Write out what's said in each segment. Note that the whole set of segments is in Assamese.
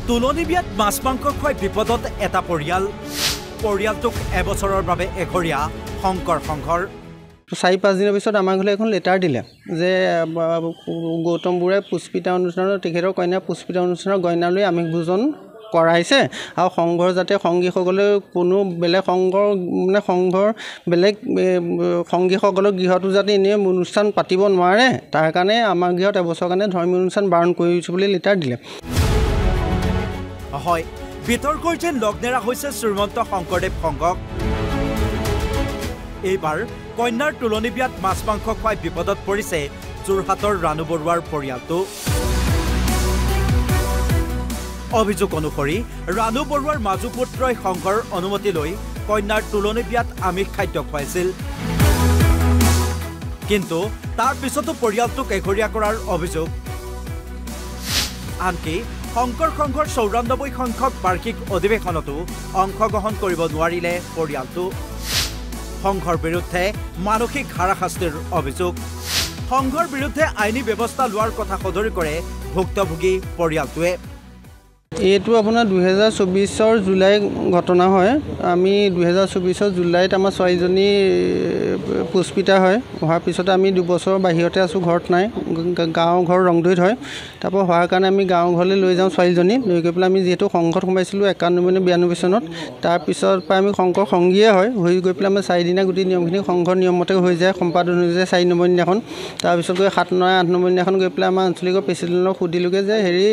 তুলনি বিয়াত মাছ মাংস খুৱাই বিপদত এটা পৰিয়ালটোক এবছৰৰ বাবে এঘৰীয়া শংকৰ সংঘৰ 4-5 দিনৰ পিছত আমাৰ ঘৰলৈ এখন লেটাৰ দিলে যে গৌতম বুঢ়াই পুষ্পিতা অনুষ্ঠানত তেখেতৰ কন্যা পুষ্পিতা অনুষ্ঠানৰ গইনালৈ আমিষ ভোজন কৰাইছে আৰু সংঘৰ যাতে সংগীসকলে কোনো বেলেগ সংঘৰ বেলেগ সংগীসকলৰ গৃহতো যাতে এনে অনুষ্ঠান পাতিব নোৱাৰে তাৰ কাৰণে আমাৰ গৃহত এবছৰৰ কাৰণে ধৰ্মীয় অনুষ্ঠান বাৰণ কৰিছে বুলি লেটাৰ দিলে। হয়, বিতৰ্কৰ যেন লগ নেৰা হৈছে শ্ৰীমন্ত শংকৰদেৱ সংঘক। এইবাৰ কন্যাৰ তুলনি বিয়াত মাছ মাংস খুৱাই বিপদত পৰিছে যোৰহাটৰ ৰাণু বৰুৱাৰ পৰিয়ালটো। অভিযোগ অনুসৰি ৰাণু বৰুৱাৰ মাজু পুত্ৰই সংঘৰ অনুমতি লৈ কন্যাৰ তুলনি বিয়াত আমিষ খাদ্য খুৱাইছিল, কিন্তু তাৰ পিছতো পৰিয়ালটোক এঘৰীয়া কৰাৰ অভিযোগ। আনকি শংকৰ সংঘৰ 94 সংখ্যক বাৰ্ষিক অধিৱেশনতো অংশগ্ৰহণ কৰিব নোৱাৰিলে পৰিয়ালটো। সংঘৰ বিৰুদ্ধে মানসিক হাৰাশাস্তিৰ অভিযোগ। সংঘৰ বিৰুদ্ধে আইনী ব্যৱস্থা লোৱাৰ কথা সদৰি কৰে ভুক্তভোগী পৰিয়ালটোৱে। এইটো আপোনাৰ 2024 জুলাই ঘটনা হয়। আমি 2024 জুলাইত আমাৰ ছোৱালীজনী পুষ্পিতা হয়। হোৱাৰ পিছতে আমি 2 বছৰ বাহিৰতে আছোঁ, ঘৰত নাই, গাঁও ঘৰ ৰংদৈত হয়। তাৰপৰা হোৱাৰ কাৰণে আমি গাঁও ঘৰলৈ লৈ যাওঁ ছোৱালীজনী, লৈ গৈ পেলাই আমি যিহেতু সংঘত সোমাইছিলোঁ 91-92 চনত, তাৰপিছত পৰা আমি শংকৰ সংগীয়ে হয়, হৈ গৈ পেলাই আমাৰ 4 দিনা গোটেই নিয়মখিনি সংঘৰ নিয়মমতে হৈ যায়, সম্পাদন হৈ যায় 4 নম্বৰ দিনাখন। তাৰপিছত গৈ 7-8 নম্বৰ দিনাখন গৈ পেলাই আমাৰ আঞ্চলিকৰ প্ৰেচিডেণ্টক সুধিলোগৈ যে হেৰি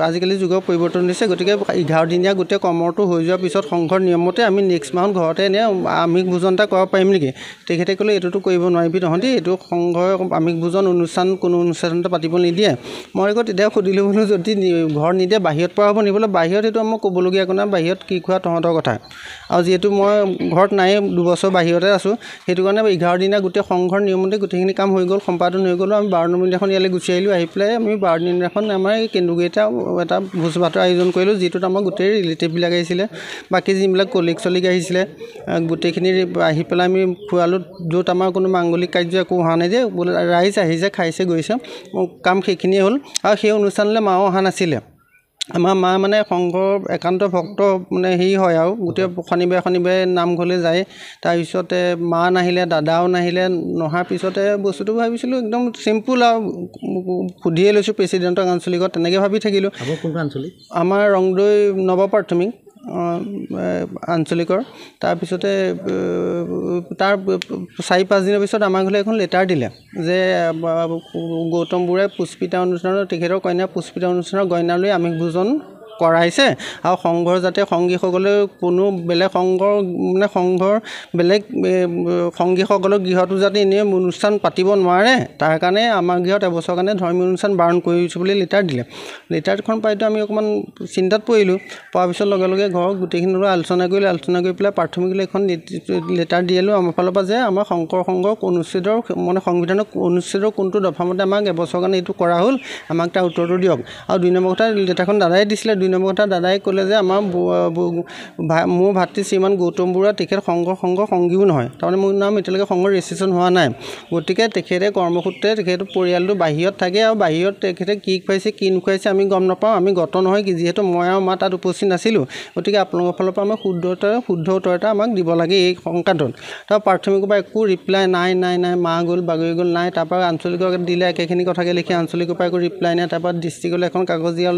আজিকালি যুগৰ পৰিৱৰ্তন হৈছে, গতিকে 11 দিনীয়া গোটেই কৰ্মটো হৈ যোৱাৰ পিছত সংঘৰ নিয়মমতে আমি নেক্সট মাহত ঘৰতে এনে আমিষ ভোজন এটা কৰিব পাৰিম নেকি? তেখেতে ক'লে এইটোতো কৰিব নোৱাৰিবি তহঁতি, এইটো সংঘৰ আমিষ ভোজন অনুষ্ঠান কোনো অনুষ্ঠানতে পাতিব নিদিয়ে। মই আকৌ তেতিয়া সুধিলোঁ বোলো যদি ঘৰ নিদিয়ে বাহিৰত পৰা হ'ব নিবলৈ? বাহিৰত এইটো মই ক'বলগীয়া একো নাই, বাহিৰত কি খোৱা তহঁতৰ কথা। আৰু যিহেতু মই ঘৰত নাই, 2 বছৰ বাহিৰতে আছোঁ, সেইটো কাৰণে 11 দিনীয়া গোটেই সংঘৰ নিয়মমতে গোটেইখিনি কাম হৈ গ'ল, সম্পাদন হৈ গ'ল। আমি 12 নম্বৰ দিনাখন ইয়ালৈ গুচি আহিলোঁ। আহি পেলাই আমি 12 দিনাখন আমাৰ এই কেন্দুগুৰিতে এটা ভোজ ভাতৰ আয়োজন কৰিলোঁ, যিটোত আমাৰ গোটেই ৰিলেটিভবিলাক আহিছিলে, বাকী যিবিলাক কলিগ আহিছিলে গোটেইখিনি আহি পেলাই আমি খোৱালোঁ, য'ত আমাৰ কোনো মাংগলিক কাৰ্য একো হোৱা নাই, যে ৰাইজ আহিছে, খাইছে, গৈছে, কাম সেইখিনিয়ে হ'ল। আৰু সেই অনুষ্ঠানলৈ মাও অহা নাছিলে। আমাৰ মা মানে সংঘৰ একান্ত ভক্ত মানে হেৰি হয় আৰু গোটেই শনিবাৰে নামঘৰলৈ যায়। তাৰপিছতে মা নাহিলে, দাদাও নাহিলে। নহাৰ পিছতে বস্তুটো ভাবিছিলোঁ একদম চিম্পুল আৰু সুধিয়ে লৈছোঁ প্ৰেচিডেণ্টক আঞ্চলিকত, তেনেকৈ ভাবি থাকিলোঁ। কোনটো আঞ্চলিক? আমাৰ ৰংদৈ নৱপ্ৰাথমিক আঞ্চলিকৰ। তাৰপিছতে তাৰ 4-5 দিনৰ পিছত আমাৰ ঘৰলৈ এখন লেটাৰ দিলে যে গৌতম বুঢ়াই পুষ্পিতা অনুষ্ঠানত তেখেতৰ কন্যা পুষ্পিতা অনুষ্ঠানৰ গইনালৈ আমিষ ভোজন কৰাইছে আৰু সংঘৰ যাতে সংগীসকলে কোনো বেলেগ সংঘৰ বেলেগ সংগীসকলৰ গৃহতো যাতে এনে অনুষ্ঠান পাতিব নোৱাৰে তাৰ কাৰণে আমাৰ গৃহত এবছৰৰ কাৰণে ধৰ্মীয় অনুষ্ঠান বাৰণ কৰিছে বুলি লেটাৰ দিলে। লেটাৰখন পাইতো আমি অকণমান চিন্তাত পৰিলোঁ। পোৱাৰ পিছত লগে লগে ঘৰৰ গোটেইখিনিৰ লগত আলোচনা কৰি পেলাই প্ৰাথমিকলৈ এখন লেটাৰ দিলোঁ আমাৰ ফালৰ পৰা, যে আমাৰ শংকৰ সংঘৰ অনুচ্ছেদৰ মানে সংবিধানৰ অনুচ্ছেদৰ কোনটো দফামতে আমাক এবছৰৰ কাৰণে এইটো কৰা হ'ল, আমাক তাৰ উত্তৰটো দিয়ক। আৰু 2 নম্বৰ কথা, লেটাৰখন দাদাই দিছিলে। 2 নম্বৰ কথা, দাদাই ক'লে যে আমাৰ মোৰ ভাতৃ শ্ৰীমান গৌতম বুঢ়া তেখেত সংঘৰ সংগীও নহয়, তাৰমানে মোৰ নাম এতিয়ালৈকে সংঘৰ ৰেজিষ্ট্ৰেশ্যন হোৱা নাই। গতিকে তেখেতে কৰ্মসূত্ৰে তেখেতৰ পৰিয়ালটো বাহিৰত থাকে, আৰু বাহিৰত তেখেতে কি খুৱাইছে কি নোখুৱাইছে আমি গম নাপাওঁ, আমি গত নহয়, যিহেতু মই আৰু মা তাত উপস্থিত নাছিলোঁ। গতিকে আপোনালোকৰ ফালৰ পৰা আমাক শুদ্ধ উত্তৰ এটা আমাক দিব লাগে এই সংক্ৰান্তত। তাৰ প্ৰাথমিকৰ পৰা একো ৰিপ্লাই নাই, মা গ'ল, বাগৰি গ'ল, নাই। তাৰপৰা আঞ্চলিকক দিলে একেখিনি কথাকে লিখি, আঞ্চলিকৰ পৰা একো ৰিপ্লাই নাই। তাৰপৰা ডিষ্ট্ৰিক্টলৈ এখন কাগজ দিয়া,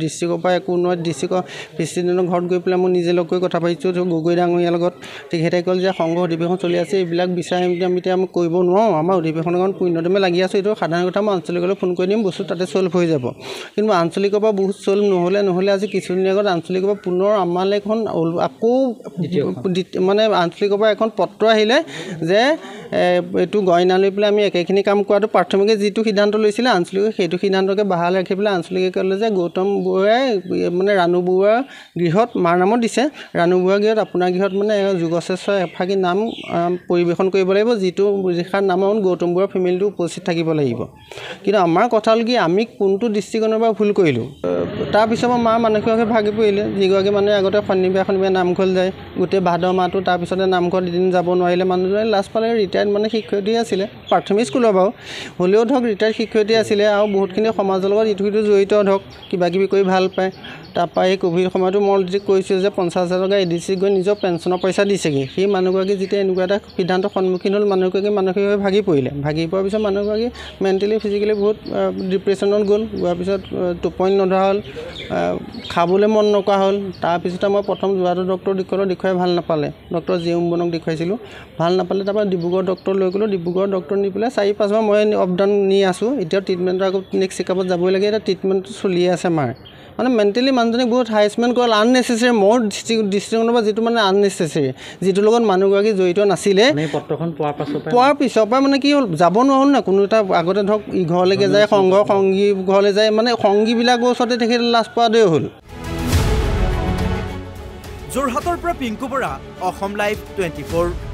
ডিষ্ট্ৰিক্টৰ পৰা একো নহয়। ডিষ্ট্ৰিক্টৰ প্ৰেচিডেণ্টৰ ঘৰত গৈ পেলাই মই নিজে লগ কৰি কথা পাতিছোঁ গগৈ ডাঙৰীয়াৰ লগত। তেখেতে ক'ল যে সংঘ অধিৱেশন চলি আছে, এইবিলাক বিচাৰি আমি এতিয়া কৰিব নোৱাৰোঁ, আমাৰ অধিৱেশনৰ কাৰণ পুণ্যদমে লাগি আছোঁ, এইটো সাধাৰণ কথা, মই আঞ্চলিকলৈ ফোন কৰি দিম, বস্তু তাতে চল্ভ হৈ যাব। কিন্তু আঞ্চলিকৰ পৰা বহুত চল্ভ নহ'লে আজি কিছুদিন আগত আঞ্চলিকৰ পৰা পুনৰ আমালৈ এখন আকৌ মানে আঞ্চলিকৰ পৰা এখন পত্ৰ আহিলে যে এইটো গইনা লৈ পেলাই আমি একেখিনি কাম কৰাটো প্ৰাথমিকে যিটো সিদ্ধান্ত লৈছিলে আঞ্চলিকে সেইটো সিদ্ধান্তকে বাহাল ৰাখি পেলাই আঞ্চলিকে ক'লে যে গৌতম বুঢ়াই মানে ৰাণু বৰুৱাৰ গৃহত মাৰ নামত দিছে, ৰাণু বৰুৱাৰ গৃহত আপোনাৰ গৃহত মানে যুগশ্ৰেষ্ঠ এফাকি নাম পৰিৱেশন কৰিব লাগিব, যিটো যিষাৰ নামত গৌতম বুঢ়াৰ ফেমিলিটো উপস্থিত থাকিব লাগিব। কিন্তু আমাৰ কথা হ'ল কি, আমি কোনটো দৃষ্টিকোণৰ পৰা ভুল কৰিলোঁ। তাৰপিছত মোৰ মা মানসিকভাৱে ভাগি পৰিলে যিগৰাকী মানুহে আগতে শনিবাৰে নামঘৰ যায় গোটেই ভাদ মাহটো তাৰপিছতে নামঘৰ এদিন যাব নোৱাৰিলে মানুহজনে লাজ পালে ৰিটায়াৰ্ড মানে শিক্ষয়িত্ৰী আছিলে প্ৰাথমিক স্কুলৰ বাৰু হ'লেও ধৰক ৰিটায়াৰ্ড শিক্ষয়িত্ৰী আছিলে আৰু বহুতখিনি সমাজৰ লগত ইটো সিটো জড়িত ধৰক কিবাকিবি কৰি ভাল পায় তাৰপৰা এই ক'ভিড সময়তো মই যদি কৈছোঁ যে 50,000 টকা EDC গৈ নিজৰ পেঞ্চনৰ পইচা দিছেগৈ সেই মানুহগৰাকী যেতিয়া এনেকুৱা এটা সিদ্ধান্তৰ সন্মুখীন হ'ল মানুহগৰাকী মানসিকভাৱে ভাগি পৰিলে ভাগি পোৱাৰ পিছত মানুহগৰাকী মেণ্টেলি ফিজিকেলি বহুত ডিপ্ৰেশ্যনত গ'ল যোৱাৰ পিছত টোপনি নধৰা হ'ল খাবলৈ মন নকৰা হ'ল তাৰপিছতে মই প্ৰথম যোৱাটো ডক্টৰ দেখুৱাই ভাল নাপালে ডক্টৰ জিউম্বনক দেখুৱাইছিলোঁ ভাল নাপালে তাৰপৰা ডিব্ৰুগড় ডক্টৰ লৈ গ'লোঁ ডিব্ৰুগড় ডক্টৰ নি পেলাই 4-5 মাহ মই অপডাউন নি আছোঁ এতিয়াও ট্ৰিটমেণ্টৰ আকৌ নেক্সট চেকআপত যাবই লাগে এতিয়া ট্ৰিটমেণ্টটো চলিয়ে আছে মাৰ মানে মেণ্টেলি মানুহজনীক বহুত হাৰেচমেণ্ট কৰা আননেচেচেৰী মোৰ দৃষ্টিকোণৰ পৰা যিটো মানে আননেচেচেৰী যিটোৰ লগত মানুহগৰাকী জড়িত নাছিলে পোৱাৰ পিছৰ পৰা মানে কি হ'ল যাব নোৱাৰোঁ না কোনো এটা আগতে ধৰক ইঘৰলৈকে যায় সংগী ঘৰলৈ যায় মানে সংগীবিলাকৰ ওচৰতে তেখেতে লাজ পোৱাটোৱে হ'ল যোৰহাটৰ পৰা পিংকু বৰা অসম লাইভ 24